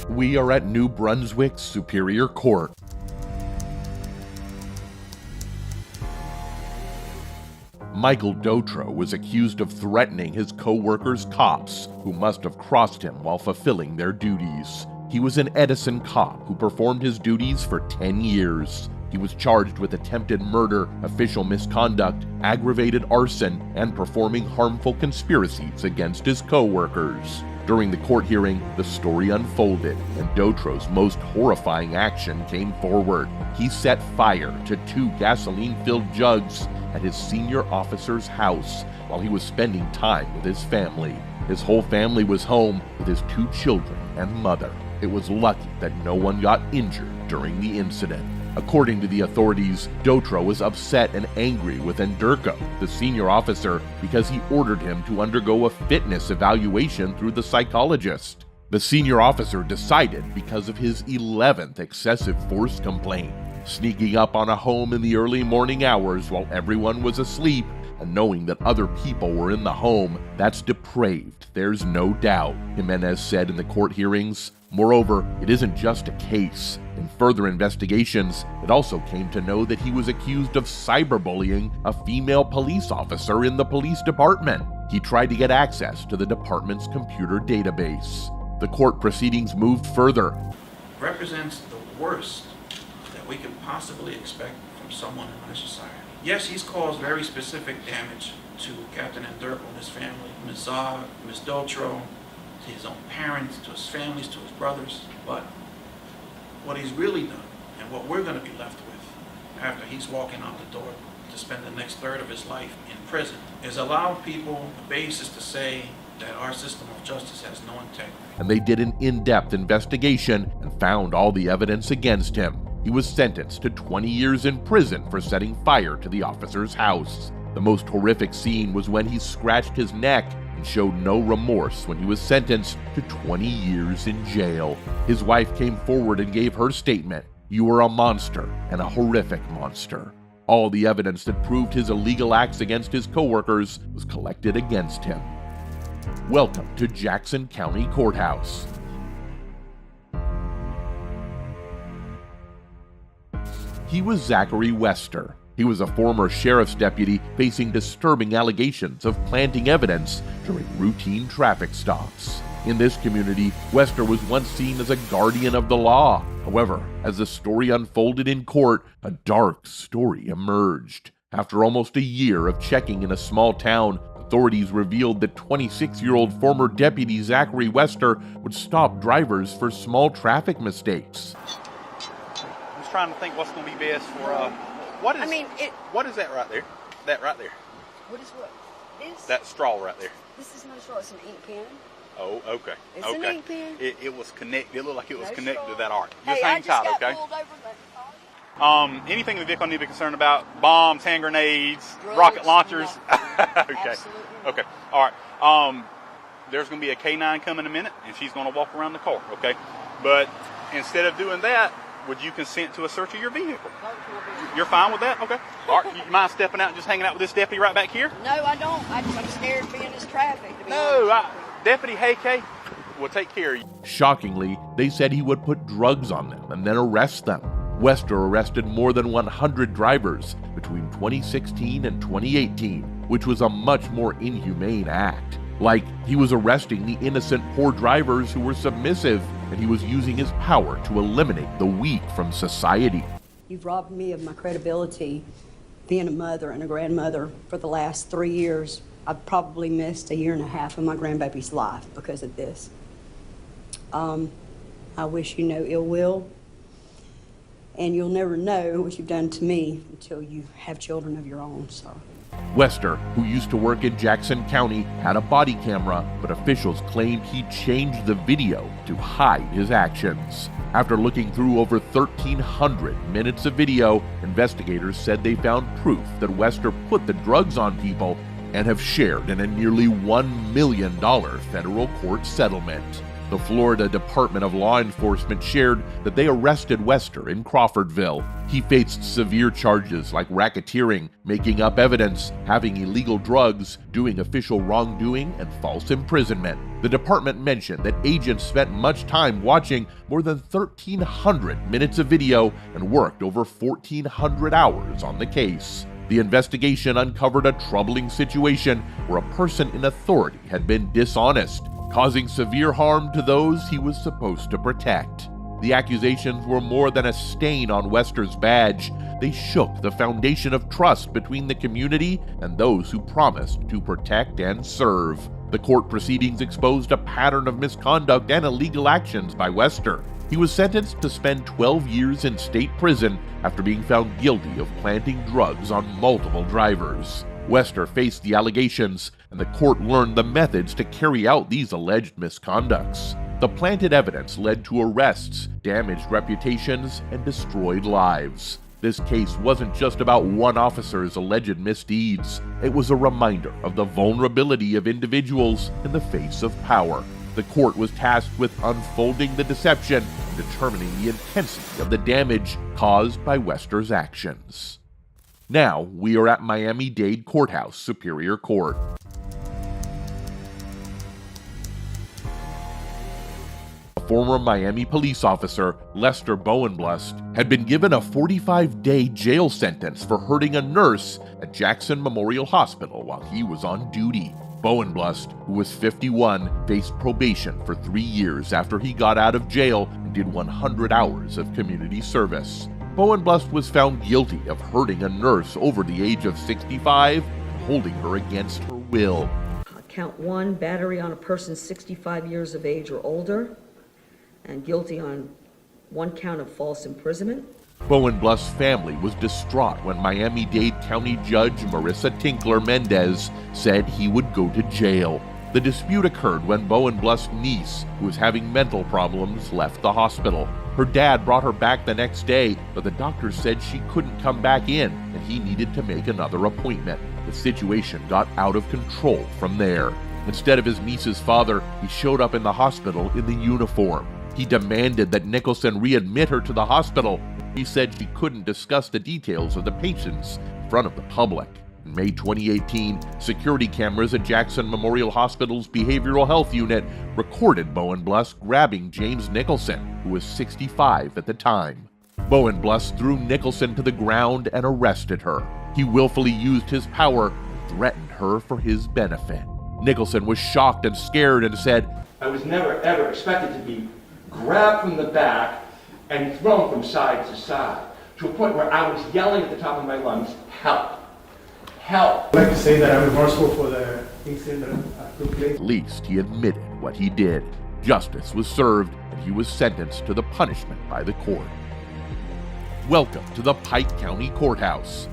We are at New Brunswick Superior Court. Michael Dotro was accused of threatening his co-workers' cops, who must have crossed him while fulfilling their duties. He was an Edison cop who performed his duties for 10 years. He was charged with attempted murder, official misconduct, aggravated arson, and performing harmful conspiracies against his co-workers. During the court hearing, the story unfolded, and Dotro's most horrifying action came forward. He set fire to 2 gasoline-filled jugs at his senior officer's house while he was spending time with his family. His whole family was home with his 2 children and mother. It was lucky that no one got injured during the incident. According to the authorities, Dotro was upset and angry with Endurko, the senior officer, because he ordered him to undergo a fitness evaluation through the psychologist. The senior officer decided because of his 11th excessive force complaint. Sneaking up on a home in the early morning hours while everyone was asleep, and knowing that other people were in the home, that's depraved, there's no doubt, Jimenez said in the court hearings. Moreover, it isn't just a case. In further investigations, it also came to know that he was accused of cyberbullying a female police officer in the police department. He tried to get access to the department's computer database. The court proceedings moved further. Represents the worst that we could possibly expect from someone in our society. Yes, he's caused very specific damage to Captain Endurko and his family, Ms. Zog, Ms. Dotro, to his own parents, to his families, to his brothers. But what he's really done, and what we're going to be left with after he's walking out the door to spend the next third of his life in prison, is allow people the basis to say that our system of justice has no integrity. And they did an in-depth investigation and found all the evidence against him. He was sentenced to 20 years in prison for setting fire to the officer's house. The most horrific scene was when he scratched his neck and showed no remorse when he was sentenced to 20 years in jail. His wife came forward and gave her statement. "You are a monster, and a horrific monster." All the evidence that proved his illegal acts against his coworkers was collected against him. Welcome to Jackson County Courthouse. He was Zachary Wester. He was a former sheriff's deputy facing disturbing allegations of planting evidence during routine traffic stops. In this community, Wester was once seen as a guardian of the law. However, as the story unfolded in court, a dark story emerged. After almost a year of checking in a small town, authorities revealed that 26-year-old former deputy Zachary Wester would stop drivers for small traffic mistakes. I'm just trying to think what's going to be best for what is that right there? That right there. What is what? This? That straw right there. This is no straw. It's an ink pen. Oh, okay. It's okay. an ink pen. It was connected. It looked like it was connected straw. to that arc. Hey, Just I hang just tight, got okay? pulled over, but Anything in the vehicle I need to be concerned about? Bombs, hand grenades, drugs, rocket launchers. No. Okay. Absolutely. Okay. All right. There's going to be a K9 coming in a minute, and she's going to walk around the car. Okay. But instead of doing that, would you consent to a search of your vehicle? You're fine with that? Okay. All right. You mind stepping out and just hanging out with this deputy right back here? No, I don't. I'm scared of being in this traffic. To be No, honest. Deputy Hayke will take care of you. Shockingly, they said he would put drugs on them and then arrest them. Wester arrested more than 100 drivers between 2016 and 2018, which was a much more inhumane act. Like, he was arresting the innocent poor drivers who were submissive, and he was using his power to eliminate the weak from society. You've robbed me of my credibility being a mother and a grandmother for the last 3 years. I've probably missed 1.5 years of my grandbaby's life because of this. I wish you no ill will, and you'll never know what you've done to me until you have children of your own, so. Wester, who used to work in Jackson County, had a body camera, but officials claimed he changed the video to hide his actions. After looking through over 1,300 minutes of video, investigators said they found proof that Wester put the drugs on people and have shared in a nearly $1 million federal court settlement. The Florida Department of Law Enforcement shared that they arrested Wester in Crawfordville. He faced severe charges like racketeering, making up evidence, having illegal drugs, doing official wrongdoing, and false imprisonment. The department mentioned that agents spent much time watching more than 1,300 minutes of video and worked over 1,400 hours on the case. The investigation uncovered a troubling situation where a person in authority had been dishonest, causing severe harm to those he was supposed to protect. The accusations were more than a stain on Wester's badge. They shook the foundation of trust between the community and those who promised to protect and serve. The court proceedings exposed a pattern of misconduct and illegal actions by Wester. He was sentenced to spend 12 years in state prison after being found guilty of planting drugs on multiple drivers. Wester faced the allegations, and the court learned the methods to carry out these alleged misconducts. The planted evidence led to arrests, damaged reputations, and destroyed lives. This case wasn't just about one officer's alleged misdeeds. It was a reminder of the vulnerability of individuals in the face of power. The court was tasked with unfolding the deception and determining the intensity of the damage caused by Wester's actions. Now, we are at Miami-Dade Courthouse Superior Court. A former Miami police officer, Lester Bowenblust, had been given a 45-day jail sentence for hurting a nurse at Jackson Memorial Hospital while he was on duty. Bowenblust, who was 51, faced probation for 3 years after he got out of jail and did 100 hours of community service. Bowenblust was found guilty of hurting a nurse over the age of 65 and holding her against her will. Count 1, battery on a person 65 years of age or older, and guilty on 1 count of false imprisonment. Bowenblust's family was distraught when Miami-Dade County Judge Marissa Tinkler Mendez said he would go to jail. The dispute occurred when Bowenblust's niece, who was having mental problems, left the hospital. Her dad brought her back the next day, but the doctor said she couldn't come back in and he needed to make another appointment. The situation got out of control from there. Instead of his niece's father, he showed up in the hospital in the uniform. He demanded that Nicholson readmit her to the hospital. He said she couldn't discuss the details of the patients in front of the public. In May 2018, security cameras at Jackson Memorial Hospital's Behavioral Health Unit recorded Bowenblust grabbing James Nicholson, who was 65 at the time. Bowenblust threw Nicholson to the ground and arrested her. He willfully used his power and threatened her for his benefit. Nicholson was shocked and scared and said, "I was never ever expected to be grabbed from the back and thrown from side to side, to a point where I was yelling at the top of my lungs, help, help." I'd like to say that I'm remorseful for the incident that took place. at least he admitted what he did. Justice was served and he was sentenced to the punishment by the court. Welcome to the Pike County Courthouse.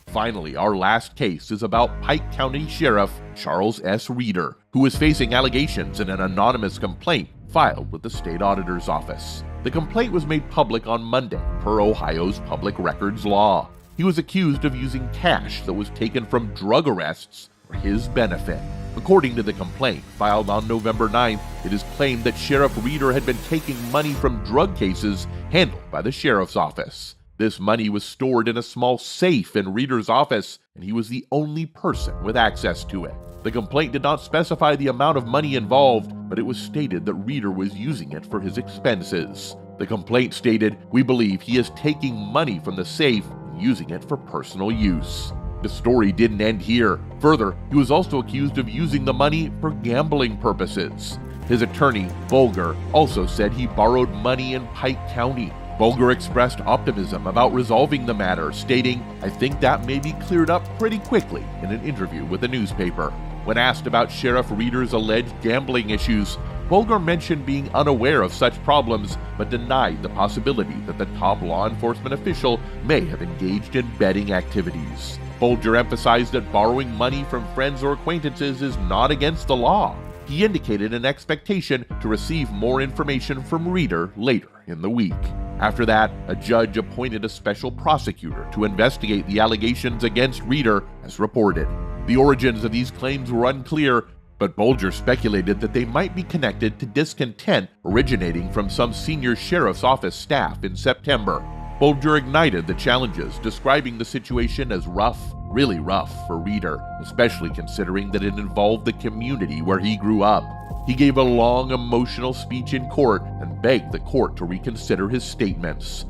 Finally, our last case is about Pike County Sheriff Charles S. Reeder, who is facing allegations in an anonymous complaint filed with the state auditor's office. The complaint was made public on Monday per Ohio's public records law. He was accused of using cash that was taken from drug arrests for his benefit. According to the complaint filed on November 9th, it is claimed that Sheriff Reeder had been taking money from drug cases handled by the sheriff's office. This money was stored in a small safe in Reeder's office, and he was the only person with access to it. The complaint did not specify the amount of money involved, but it was stated that Reeder was using it for his expenses. The complaint stated, "We believe he is taking money from the safe and using it for personal use." The story didn't end here. Further, he was also accused of using the money for gambling purposes. His attorney, Bolger, also said he borrowed money in Pike County. Bolger expressed optimism about resolving the matter, stating, "I think that may be cleared up pretty quickly," in an interview with the newspaper. When asked about Sheriff Reeder's alleged gambling issues, Bolger mentioned being unaware of such problems, but denied the possibility that the top law enforcement official may have engaged in betting activities. Bolger emphasized that borrowing money from friends or acquaintances is not against the law. He indicated an expectation to receive more information from Reeder later in the week. After that, a judge appointed a special prosecutor to investigate the allegations against Reeder, as reported. The origins of these claims were unclear, but Bolger speculated that they might be connected to discontent originating from some senior sheriff's office staff in September. Bolger ignited the challenges, describing the situation as rough, really rough for Reeder, especially considering that it involved the community where he grew up. He gave a long, emotional speech in court and begged the court to reconsider his statements.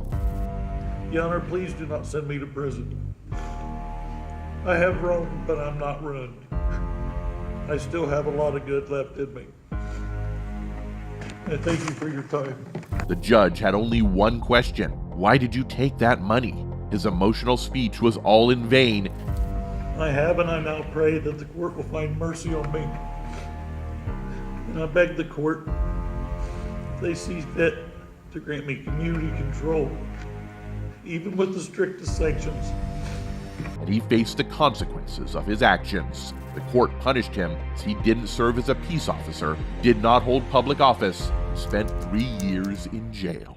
Your Honor, please do not send me to prison. I have roamed, but I'm not ruined. I still have a lot of good left in me. And thank you for your time. The judge had only one question. Why did you take that money? His emotional speech was all in vain. I have, and I now pray that the court will find mercy on me. And I beg the court, if they see fit, to grant me community control, even with the strictest sanctions. And he faced the consequences of his actions. The court punished him as he didn't serve as a peace officer, did not hold public office, and spent 3 years in jail.